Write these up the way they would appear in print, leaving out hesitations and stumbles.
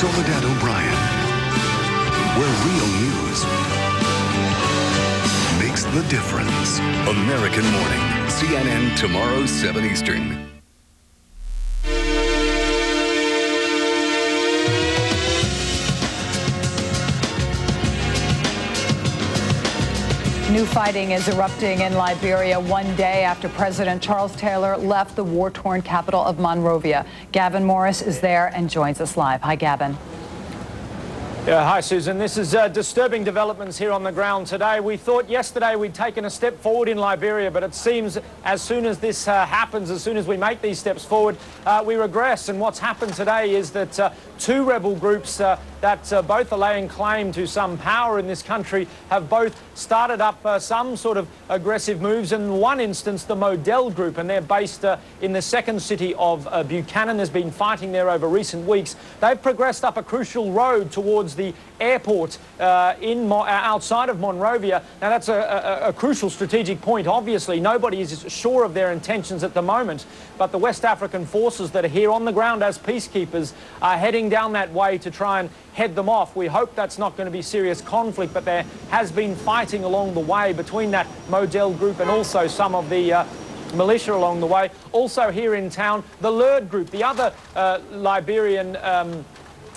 Soledad O'Brien, where real news makes the difference. American Morning, CNN, tomorrow, 7 Eastern. New fighting is erupting in Liberia 1 day after President Charles Taylor left the war-torn capital of Monrovia. Gavin Morris is there and joins us live. Hi, Gavin. Yeah, hi, Susan. This is disturbing developments here on the ground today. We thought yesterday we'd taken a step forward in Liberia, but it seems as soon as this happens, as soon as we make these steps forward, we regress. And what's happened today is that two rebel groups that both are laying claim to some power in this country have both started up some sort of aggressive moves. In one instance, the Model group, and they're based in the second city of Buchanan. There's been fighting there over recent weeks. They've progressed up a crucial road towards the airport outside of Monrovia. Now, that's a crucial strategic point. Obviously, nobody is sure of their intentions at the moment, but the West African forces that are here on the ground as peacekeepers are heading down that way to try and head them off. We hope that's not going to be serious conflict, but there has been fighting along the way between that Model group and also some of the militia along the way. Also here in town, the Lurd group, the other Liberian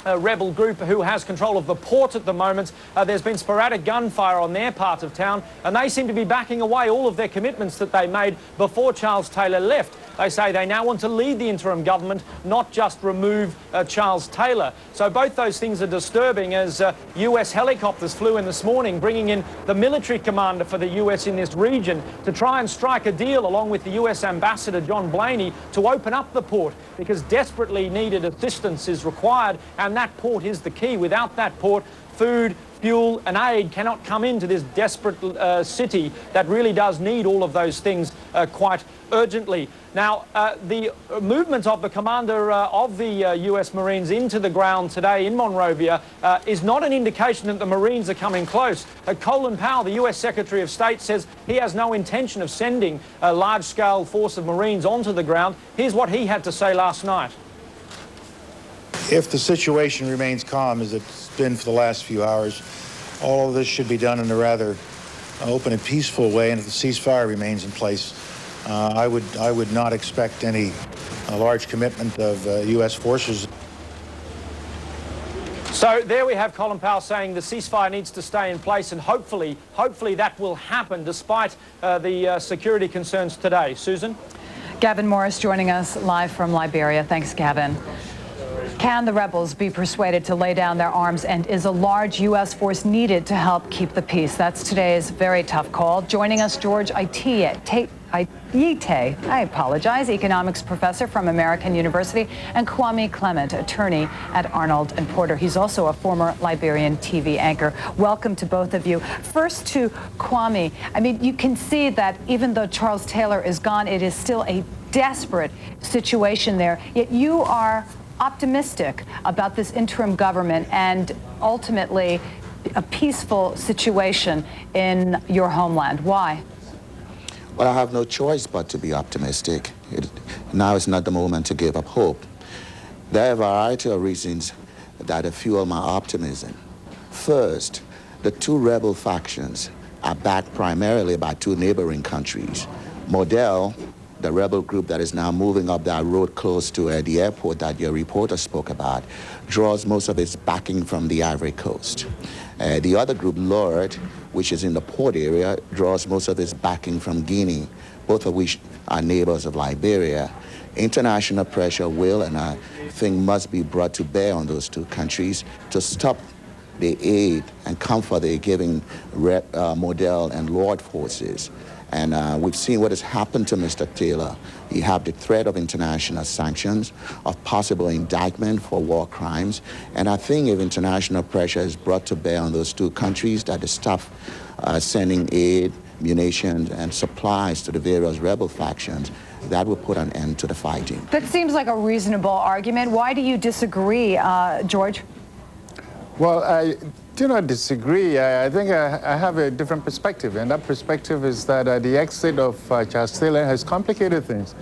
rebel group who has control of the port at the moment. There's been sporadic gunfire on their part of town, and they seem to be backing away all of their commitments that they made before Charles Taylor left. They say they now want to lead the interim government, not just remove Charles Taylor. So both those things are disturbing as US helicopters flew in this morning, bringing in the military commander for the US in this region to try and strike a deal along with the US ambassador, John Blaney, to open up the port because desperately needed assistance is required, and that port is the key. Without that port, food, fuel and aid cannot come into this desperate city that really does need all of those things quite urgently. Now, the movement of the commander of the US Marines into the ground today in Monrovia is not an indication that the Marines are coming close. Colin Powell, the US Secretary of State, says he has no intention of sending a large-scale force of Marines onto the ground. Here's what he had to say last night. If the situation remains calm, as it's been for the last few hours, all of this should be done in a rather open and peaceful way, and if the ceasefire remains in place, I would not expect any large commitment of U.S. forces. So there we have Colin Powell saying the ceasefire needs to stay in place, and hopefully that will happen despite the security concerns today. Susan? Gavin Morris joining us live from Liberia. Thanks, Gavin. Can the rebels be persuaded to lay down their arms, and is a large U.S. force needed to help keep the peace? That's today's very tough call. Joining us, George Ayite, I apologize, economics professor from American University, and Kwame Clement, attorney at Arnold & Porter. He's also a former Liberian TV anchor. Welcome to both of you. First to Kwame. I mean, you can see that even though Charles Taylor is gone, it is still a desperate situation there. Yet you are optimistic about this interim government and ultimately a peaceful situation in your homeland. Why? Well, I have no choice but to be optimistic. Now is not the moment to give up hope. There are a variety of reasons that fuel my optimism. First, the two rebel factions are backed primarily by two neighboring countries. Model, the rebel group that is now moving up that road close to the airport that your reporter spoke about, draws most of its backing from the Ivory Coast. The other group, Lord, which is in the port area, draws most of its backing from Guinea, both of which are neighbors of Liberia. International pressure will and I think must be brought to bear on those two countries to stop the aid and comfort they're giving Model and Lord forces. And we've seen what has happened to Mr. Taylor. You have the threat of international sanctions, of possible indictment for war crimes. And I think if international pressure is brought to bear on those two countries, that they stop sending aid, munitions, and supplies to the various rebel factions, that will put an end to the fighting. That seems like a reasonable argument. Why do you disagree, George? Well, I do not disagree. I think I have a different perspective, and that perspective is that the exit of Charles Taylor has complicated things.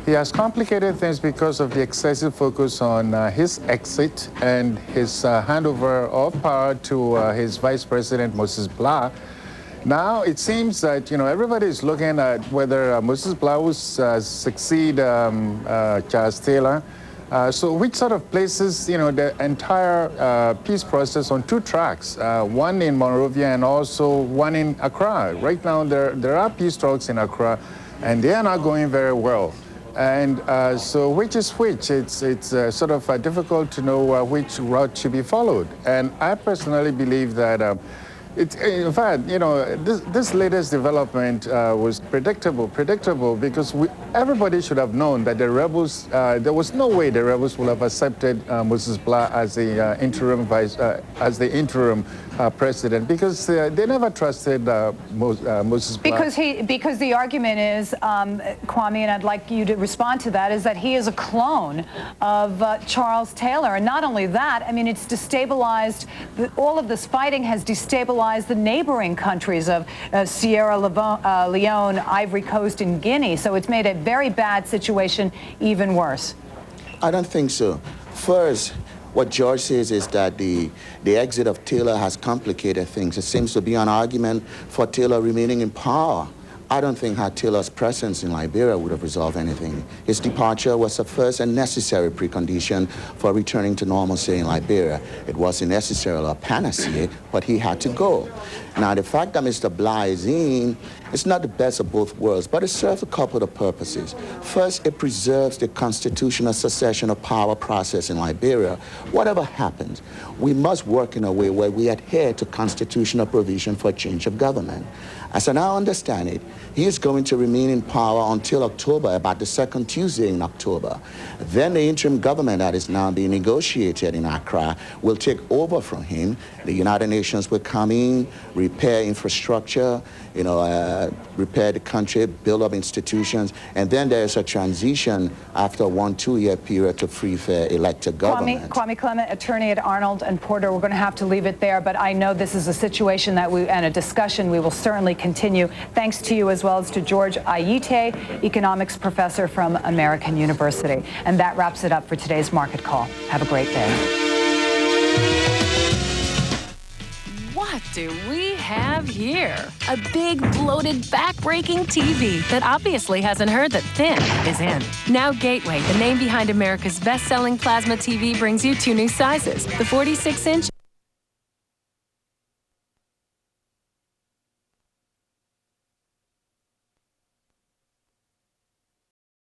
He has complicated things because of the excessive focus on his exit and his handover of power to his vice president, Moses Blah. Now it seems that, everybody is looking at whether Moses Blah will succeed Charles Taylor. So which sort of places, the entire peace process on two tracks, one in Monrovia and also one in Accra. Right now, there are peace talks in Accra, and they are not going very well. And so which is which? It's sort of difficult to know which route should be followed. And I personally believe that in fact, this latest development was predictable because everybody should have known that the rebels, there was no way the rebels would have accepted Moses Blah as the interim president, because they never trusted Moses Blah. Because the argument is, Kwame, and I'd like you to respond to that, is that he is a clone of Charles Taylor. And not only that, I mean, it's destabilized, all of this fighting has destabilized the neighboring countries of Sierra Leone, Ivory Coast, and Guinea. So it's made a very bad situation even worse. I don't think so. First, what George says is that the exit of Taylor has complicated things. It seems to be an argument for Taylor remaining in power. I don't think how Taylor's presence in Liberia would have resolved anything. His departure was a first and necessary precondition for returning to normalcy in Liberia. It wasn't necessarily a panacea, but he had to go. Now, the fact that Mr. Blah is in, it's not the best of both worlds, but it serves a couple of purposes. First, it preserves the constitutional succession of power process in Liberia. Whatever happens, we must work in a way where we adhere to constitutional provision for change of government. As I now understand it, he is going to remain in power until October, about the second Tuesday in October. Then the interim government that is now being negotiated in Accra will take over from him. The United Nations will come in, repair infrastructure, repair the country, build up institutions, and then there's a transition after a 1-2 year period to free, fair, elected government. Kwame Clement, attorney at Arnold and Porter. We're going to have to leave it there, but I know this is a situation and a discussion we will certainly continue. Thanks to you as well as to George Ayite, economics professor from American University. And that wraps it up for today's Market Call. Have a great day. What do we have here? A big, bloated, back-breaking TV that obviously hasn't heard that thin is in. Now Gateway, the name behind America's best-selling plasma TV, brings you two new sizes, the 46-inch